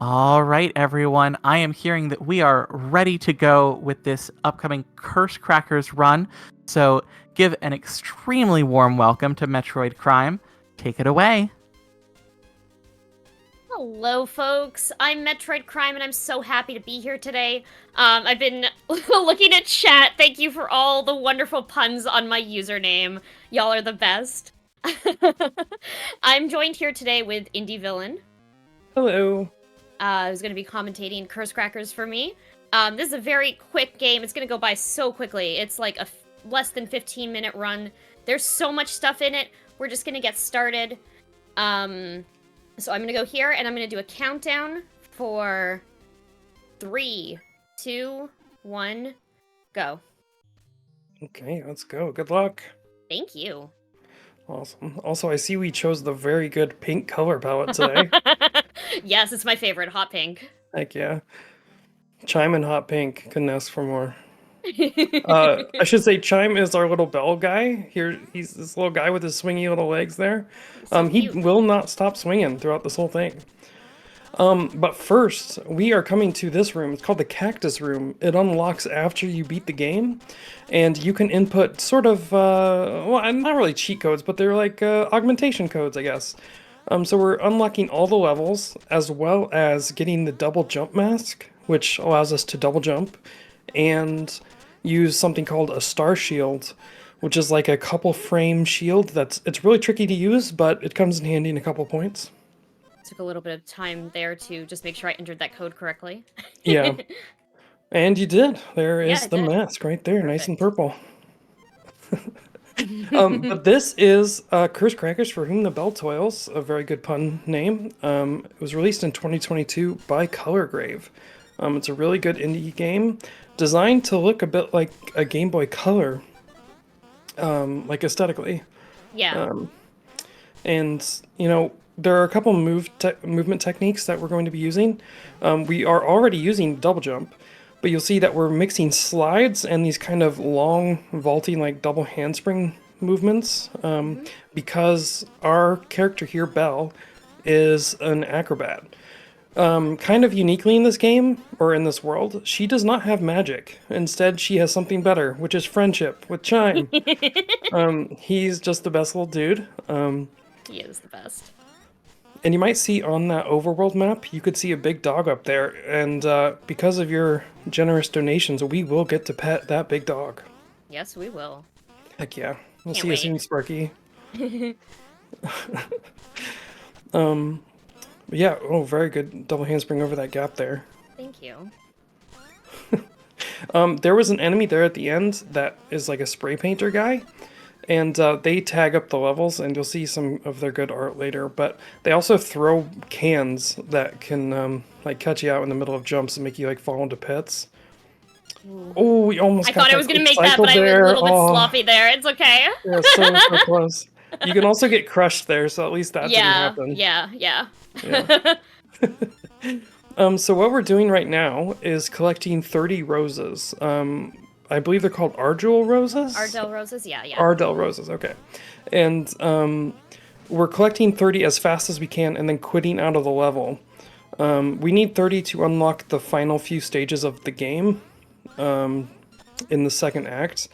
All right, everyone. I am hearing that we are ready to go with this upcoming Curse Crackers run. So give an extremely warm welcome to Metroid Crime. Take it away. Hello, folks. I'm Metroid Crime, and I'm so happy to be here today. I've been looking at chat. Thank you for all the wonderful puns on my username. Y'all are the best. I'm joined here today with Indie Villain, Hello. who's going to be commentating Curse Crackers for me. This is a very quick game. It's going to go by so quickly. It's like a less than 15-minute run. There's so much stuff in it. We're just going to get started. So I'm gonna go here and I'm gonna do a countdown for 3, 2, 1, go. Okay, let's go. Good luck. Thank you. Awesome. Also, I see we chose the very good pink color palette today. Yes, it's my favorite, hot pink. Heck yeah. Chime and hot pink. Couldn't ask for more. I should say Chime is our little Belle guy. Here, he's this little guy with his swingy little legs there. So He cute. will not stop swinging throughout this whole thing. But first, we are coming to this room. It's called the Cactus Room. It unlocks after you beat the game, and you can input sort of, well, not really cheat codes, but they're like augmentation codes, I guess. So we're unlocking all the levels, as well as getting the double jump mask, which allows us to double jump, and use something called a star shield, which is like a couple frame shield it's really tricky to use, but it comes in handy in a couple points. Took a little bit of time there to just make sure I entered that code correctly. Yeah. And you did. There Yeah, is I the did. mask right there, nice and Perfect. purple. But this is Curse Crackers for Whom the Bell Toils, a very good pun name. It was released in 2022 by Colorgrave. It's a really good indie game, designed to look a bit like a Game Boy Color, like aesthetically. Yeah. And, you know, there are a couple movement techniques that we're going to be using. We are already using double jump, but you'll see that we're mixing slides and these kind of long, vaulting, like double handspring movements, because our character here, Belle, is an acrobat. Kind of uniquely in this game, or in this world, she does not have magic. Instead, she has something better, which is friendship with Chime. He's just the best little dude. He is the best. And you might see on that overworld map, you could see a big dog up there. And because of your generous donations, we will get to pet that big dog. Yes, we will. Heck yeah. We'll Can't see you soon, wait. Sparky. Yeah, oh, very good double handspring over that gap there. Thank you. There was an enemy there at the end that is like a spray painter guy. And they tag up the levels, and you'll see some of their good art later. But they also throw cans that can like cut you out in the middle of jumps and make you like fall into pits. Oh, we almost I got thought I that was gonna quick make that, cycle but I was a there. little bit Oh, sloppy there. It's okay. yeah, so close. You can also get crushed there, so at least that didn't Yeah, happen. yeah. Yeah. So what we're doing right now is collecting 30 roses. I believe they're called Ardell roses? Ardell roses, yeah. Ardell roses, okay. And we're collecting 30 as fast as we can and then quitting out of the level. We need 30 to unlock the final few stages of the game in the second act.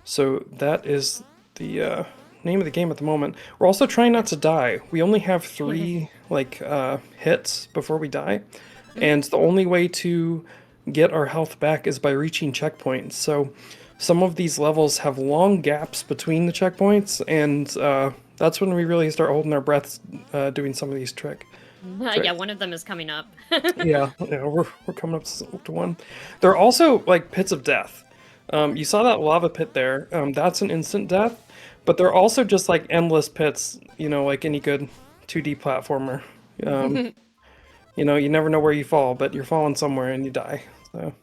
So that is the name of the game at the moment. We're also trying not to die. We only have 3 like hits before we die. And the only way to get our health back is by reaching checkpoints. So some of these levels have long gaps between the checkpoints, and that's when we really start holding our breaths doing some of these tricks. Yeah, one of them is coming up. Yeah, we're coming up to one. There are also like pits of death. You saw that lava pit there. That's an instant death, but they're also just like endless pits. You know, like any good 2D platformer. You know, you never know where you fall, but you're falling somewhere and you die. So.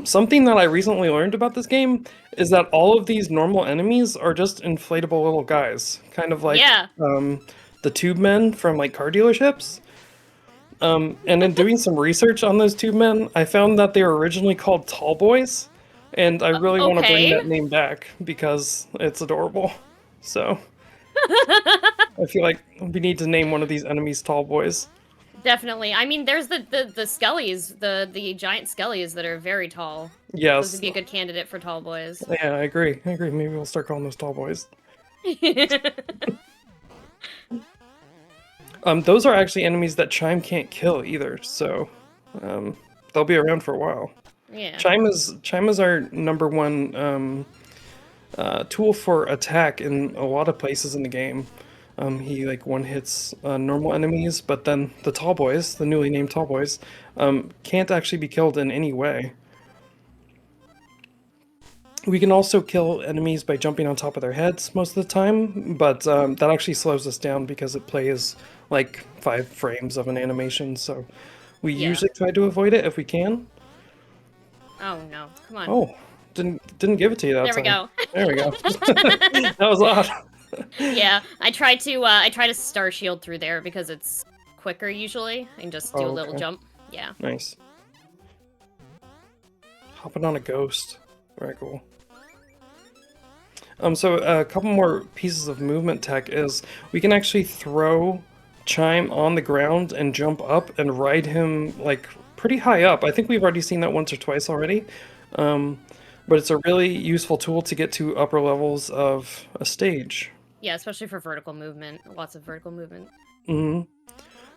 Something that I recently learned about this game is that all of these normal enemies are just inflatable little guys, kind of like Yeah. The tube men from like car dealerships. And in doing some research on those tube men, I found that they were originally called tall boys, and I really want to bring Okay. that name back because it's adorable. So I feel like we need to name one of these enemies Tall Boys. Definitely. I mean, there's the skellies, the giant skellies that are very tall. Those Yes. would be a good candidate for tall boys. Yeah, I agree. Maybe we'll start calling those Tall Boys. Those are actually enemies that Chime can't kill either, so they'll be around for a while. Yeah. Chime is our number one tool for attack in a lot of places in the game. He like one hits normal enemies, but then the Tall Boys, the newly named Tall Boys, can't actually be killed in any way. We can also kill enemies by jumping on top of their heads most of the time, but that actually slows us down because it plays like 5 frames of an animation, so we usually try to avoid it if we can. Oh no, come on. Oh, didn't give it to you that there time. There we go. That was odd. Yeah, I try to star shield through there because it's quicker usually, and just do a little jump. Yeah. Nice. Hopping on a ghost. Very cool. So a couple more pieces of movement tech is we can actually throw Chime on the ground and jump up and ride him like pretty high up. I think we've already seen that once or twice already. But it's a really useful tool to get to upper levels of a stage. Yeah, especially for vertical movement. Lots of vertical movement. Mm-hmm.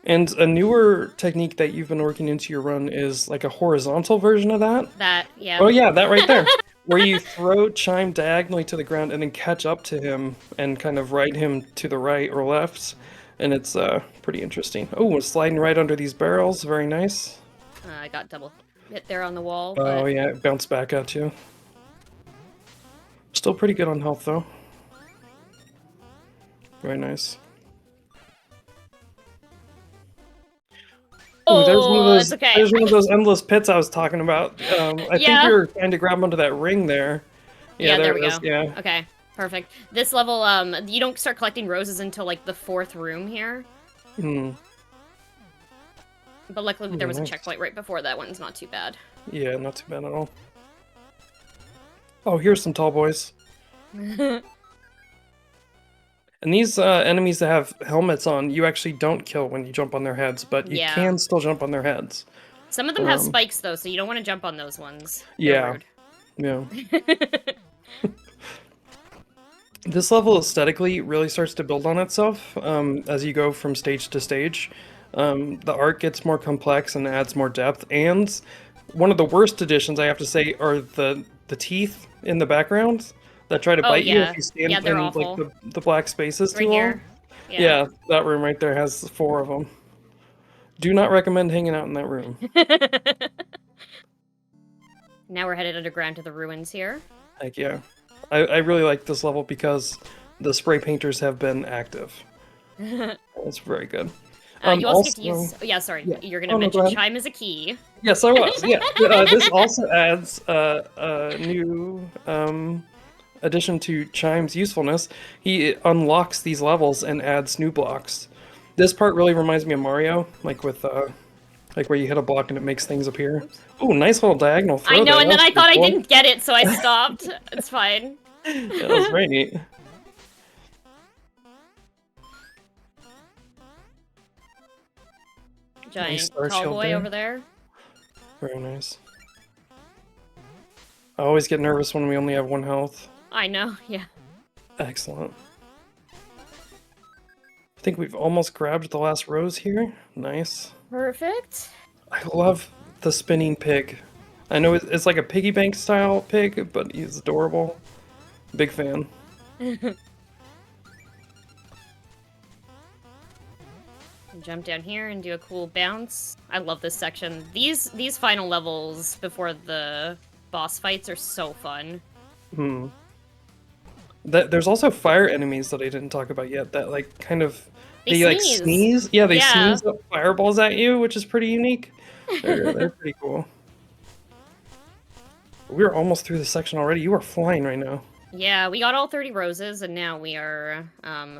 And a newer technique that you've been working into your run is like a horizontal version of that. Yeah. Oh yeah, that right there. Where you throw Chime diagonally to the ground and then catch up to him and kind of ride him to the right or left. And it's pretty interesting. Oh, sliding right under these barrels. Very nice. I got double hit there on the wall. Oh yeah, it bounced back at you. Still pretty good on health though. Very nice. Oh, there's one of those. it's okay. There's one of those endless pits I was talking about. I think you were trying to grab onto that ring there. Yeah, there we go. Yeah. Okay, perfect. This level, you don't start collecting roses until like the 4th room here. Hmm. But luckily there was a checkpoint right before that one's not too bad. Yeah, not too bad at all. Oh, here's some Tall Boys. And these enemies that have helmets on, you actually don't kill when you jump on their heads, but you can still jump on their heads. Some of them have spikes, though, so you don't want to jump on those ones. Yeah. This level aesthetically really starts to build on itself as you go from stage to stage. The art gets more complex and adds more depth, and one of the worst additions, I have to say, are the teeth in the background that try to bite you if you stand in like the black spaces too long. Yeah, that room right there has 4 of them. Do not recommend hanging out in that room. Now we're headed underground to the ruins here. Heck yeah. I really like this level because the spray painters have been active. It's very good. You also get to use... Oh, yeah, sorry. Yeah. You're going to mention Chime as a key. Yes, I was. Yeah. This also adds a new addition to Chime's usefulness. He unlocks these levels and adds new blocks. This part really reminds me of Mario, like with like where you hit a block and it makes things appear. Oh, nice little diagonal throw. I know, and then I thought I didn't get it, so I stopped. It's fine. Yeah, that was very neat. Giant tall boy over there. Very nice. I always get nervous when we only have 1 health. I know, yeah. Excellent. I think we've almost grabbed the last rose here. Nice. Perfect. I love the spinning pig. I know it's like a piggy bank style pig, but he's adorable. Big fan. Jump down here and do a cool bounce. I love this section. These final levels before the boss fights are so fun. Hmm. There's also fire enemies that I didn't talk about yet that like kind of they like sneeze. Yeah, they sneeze up fireballs at you, which is pretty unique. They're pretty cool. We're almost through this section already. You are flying right now. Yeah, we got all 30 roses, and now we are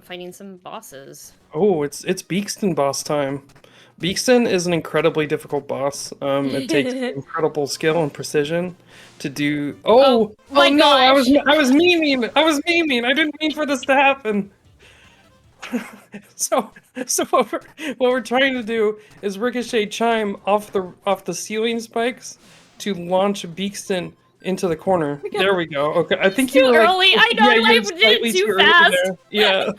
fighting some bosses. Oh, it's Beakston boss time. Beakston is an incredibly difficult boss. It takes incredible skill and precision to do. Oh no! Gosh. I was memeing. I didn't mean for this to happen. So, so what we're trying to do is ricochet Chime off the ceiling spikes to launch Beakston into the corner. There we go. Okay, I think you Too were like, early. I know. yeah, I you're did slightly it too too early fast. there. Yeah.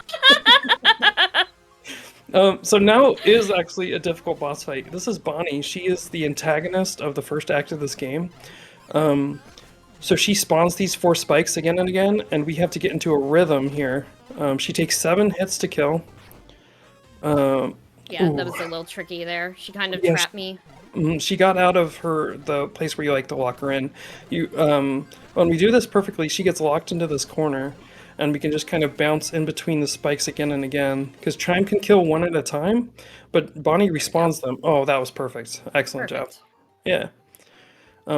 So now is actually a difficult boss fight. This is Bonnie. She is the antagonist of the first act of this game. So she spawns these 4 spikes again and again, and we have to get into a rhythm here. She takes 7 hits to kill. Yeah, that Ooh. was a little tricky there. She kind of Yes. trapped me. She got out of the place where you like to lock her in. When we do this perfectly, she gets locked into this corner, and we can just kind of bounce in between the spikes again and again. Because Chime can kill 1 at a time, but Bonnie respawns them. Oh, that was perfect. Excellent job. Perfect. Yeah.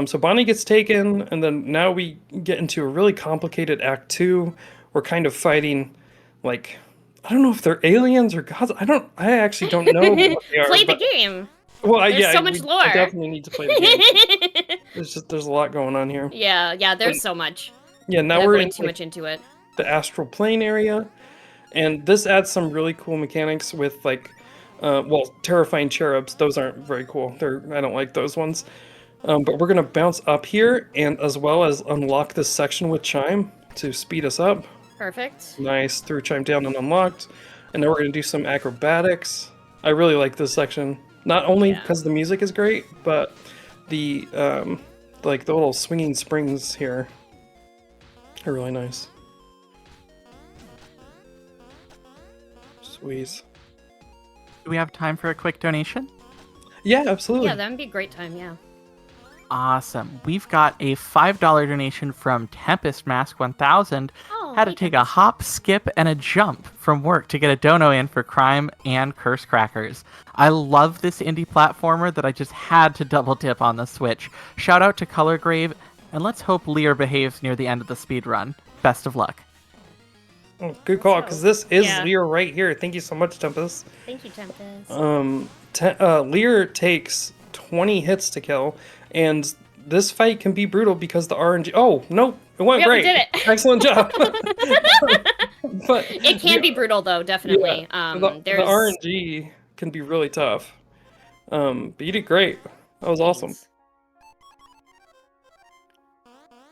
So Bonnie gets taken, and then now we get into a really complicated Act 2. We're kind of fighting, like, I don't know if they're aliens or gods. I actually don't know what they are. Play the but, game. well, There's so much lore. I definitely need to play the game. There's a lot going on here. Yeah, there's so much. Yeah, now Without we're going in too like, much into it. the astral plane area, and this adds some really cool mechanics with like, terrifying cherubs. Those aren't very cool. I don't like those ones. But we're gonna bounce up here, and as well as unlock this section with Chime to speed us up. Perfect. Nice, threw Chime down and unlocked. And then we're gonna do some acrobatics. I really like this section. Not only Yeah. because the music is great, but the like the little swinging springs here are really nice. Squeeze. Do we have time for a quick donation? Yeah, absolutely. Yeah, that would be a great time, yeah. Awesome. We've got a $5 donation from Tempest Mask 1000. Oh, Had to hey, take a Tempest. hop, skip, and a jump from work to get a dono in for Crime and Curse Crackers. I love this indie platformer that I just had to double dip on the Switch. Shout out to Colorgrave, and let's hope Lear behaves near the end of the speed run. Best of luck. Oh, good call, because this is Yeah. Lear right here. Thank you so much, Tempest. Thank you, Tempest. Lear takes 20 hits to kill, and this fight can be brutal because the RNG. Oh, nope, it went Yep, we great. did it. Excellent job. But It can be brutal though, definitely. the There's RNG can be really tough. But you did great. That was awesome. Thanks.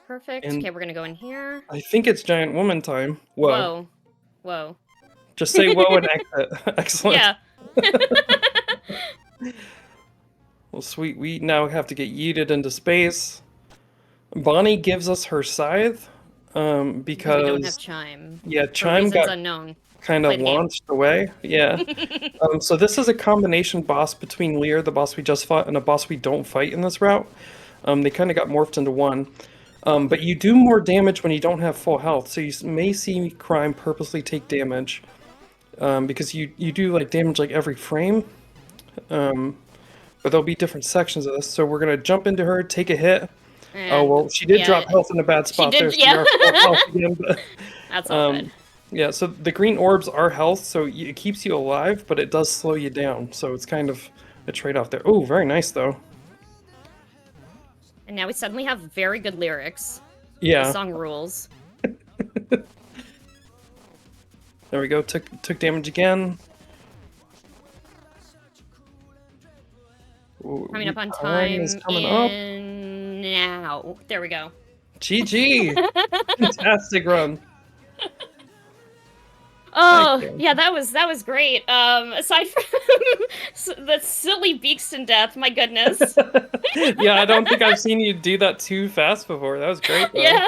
Perfect. And- Okay, we're gonna go in here. I think it's giant woman time. Whoa. Whoa. Just say whoa and exit. Excellent. Yeah. Well, sweet. We now have to get yeeted into space. Bonnie gives us her scythe, Because because we don't have chime. yeah, For Chime reasons got unknown. kind play of the game. launched away. Yeah. So this is a combination boss between Lear, the boss we just fought, and a boss we don't fight in this route. They kind of got morphed into one. But you do more damage when you don't have full health, so you may see Crime purposely take damage, because you do like damage like every frame. But there'll be different sections of this, so we're gonna jump into her, take a hit. Oh well, she did yeah, drop health in a bad spot did, there. So yeah. we are full health again, but, That's all good. yeah, so the green orbs are health, so it keeps you alive, but it does slow you down. So it's kind of a trade-off there. Oh, very nice though. And now we suddenly have very good lyrics. Yeah. The song rules. There we go. Took damage again. Ooh, Coming up on time is coming up. now. There we go. GG. Fantastic run. Oh, Thank you. yeah, that was great. Aside from the silly Beakston death, my goodness. Yeah, I don't think I've seen you do that too fast before. That was great though. Yeah.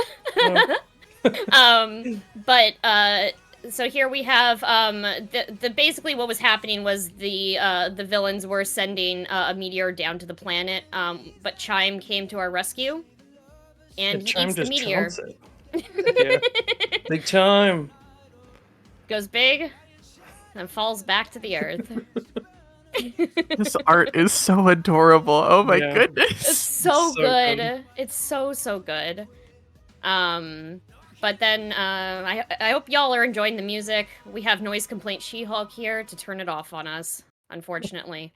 Yeah. But so here we have the basically what was happening was the villains were sending a meteor down to the planet, but Chime came to our rescue, and he Chime eats the just meteor. chomps it. Yeah. Big Chime. Goes big, and falls back to the earth. This art is so adorable. Oh my Yeah. goodness. It's so, So good. good. It's so good. But then I hope y'all are enjoying the music. We have Noise Complaint She-Hulk here to turn it off on us, unfortunately.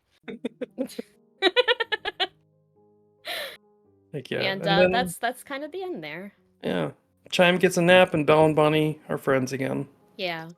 Heck yeah. And then, that's kind of the end there. yeah. Chime gets a nap, and Belle and Bonnie are friends again. Yeah.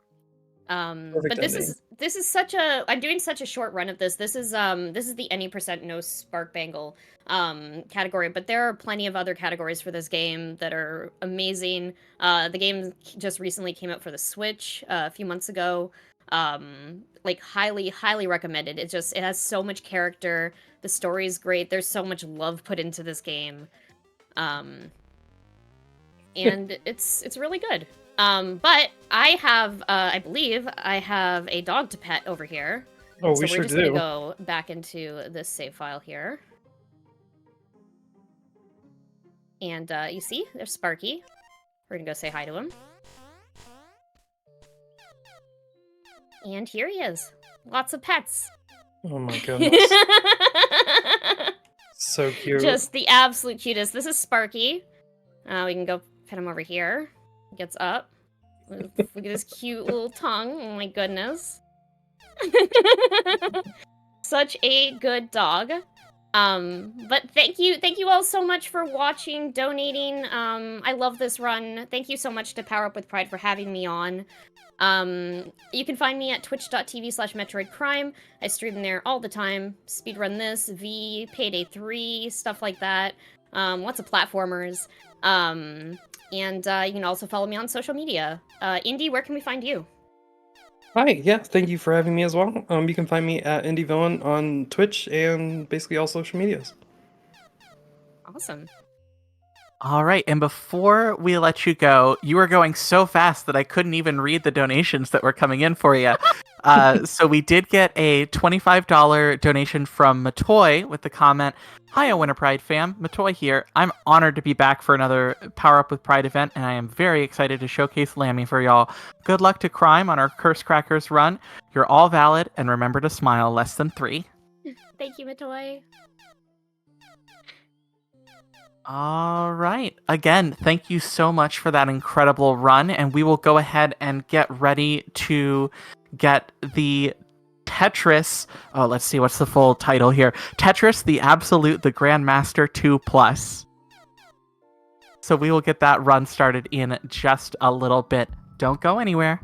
Perfect But this ending. is such a I'm doing such a short run of this. This is the any percent no spark bangle category, but there are plenty of other categories for this game that are amazing. The game just recently came out for the Switch a few months ago. Like highly recommended. It has so much character. The story is great. There's so much love put into this game. And it's really good. But I believe I have a dog to pet over here. Oh, So we we're sure just gonna do. go back into this save file here. And you see, there's Sparky. We're gonna go say hi to him. And here he is. Lots of pets. Oh my goodness. So cute. Just the absolute cutest. This is Sparky. We can go pet him over here. He gets up. Look at his cute little tongue. Oh my goodness. Such a good dog. But thank you all so much for watching, donating. I love this run. Thank you so much to Power Up with Pride for having me on. You can find me at twitch.tv/MetroidCrime. I stream there all the time. Speedrun this, V, Payday 3, stuff like that. Lots of platformers. And you can also follow me on social media. Indy, where can we find you? Hi, yeah, thank you for having me as well. You can find me at IndieVillain on Twitch and basically all social medias. Awesome. All right, and before we let you go, you were going so fast that I couldn't even read the donations that were coming in for you. So we did get a $25 donation from Matoy with the comment, "Hi, a Winter Pride fam. Matoy here. I'm honored to be back for another Power Up with Pride event, and I am very excited to showcase Lammy for y'all. Good luck to Crime on our Curse Crackers run. You're all valid, and remember to smile less than 3. Thank you, Matoy. All right. Again, thank you so much for that incredible run, and we will go ahead and get ready to get the Tetris. Oh, let's see, what's the full title here? Tetris: The Absolute, the Grandmaster 2 Plus. So we will get that run started in just a little bit. Don't go anywhere.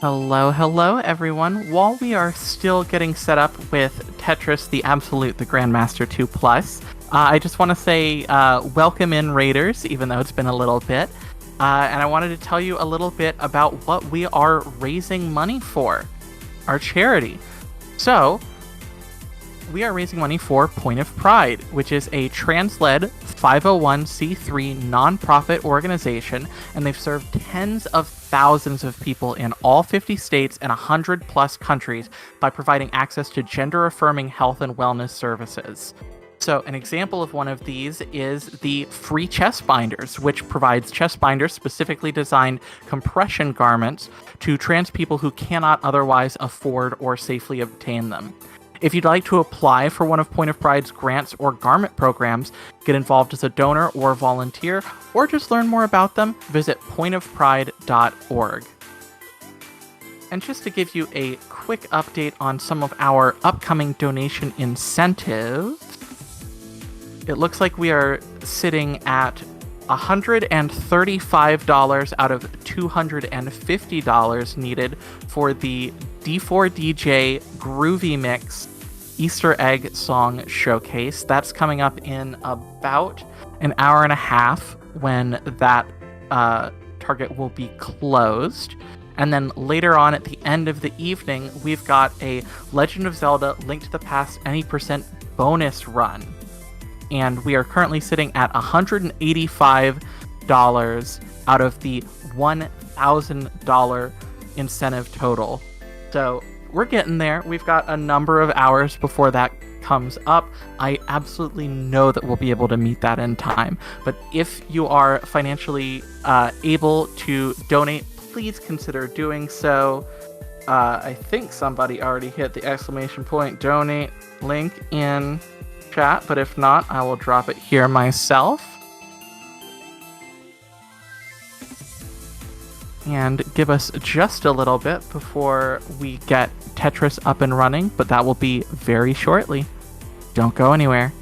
Hello, everyone. While we are still getting set up with Tetris the Absolute, the Grandmaster 2 Plus, I just want to say welcome in, Raiders, even though it's been a little bit. And I wanted to tell you a little bit about what we are raising money for, our charity. So, we are raising money for Point of Pride, which is a trans-led 501c3 nonprofit organization, and they've served tens of thousands of people in all 50 states and 100 plus countries by providing access to gender-affirming health and wellness services. So an example of one of these is the Free Chest Binders, which provides chest binders specifically designed compression garments to trans people who cannot otherwise afford or safely obtain them. If you'd like to apply for one of Point of Pride's grants or garment programs, get involved as a donor or volunteer, or just learn more about them, visit pointofpride.org. And just to give you a quick update on some of our upcoming donation incentives, it looks like we are sitting at $135 out of $250 needed for the D4DJ Groovy Mix Easter Egg Song Showcase. That's coming up in about an hour and a half when that target will be closed. And then later on at the end of the evening, we've got a Legend of Zelda Link to the Past Any Percent bonus run. And we are currently sitting at $185 out of the $1,000 incentive total. So we're getting there. We've got a number of hours before that comes up. I absolutely know that we'll be able to meet that in time. But if you are financially able to donate, please consider doing so. I think somebody already hit the exclamation point donate link in chat, but if not, I will drop it here myself. And give us just a little bit before we get Tetris up and running, but that will be very shortly. Don't go anywhere.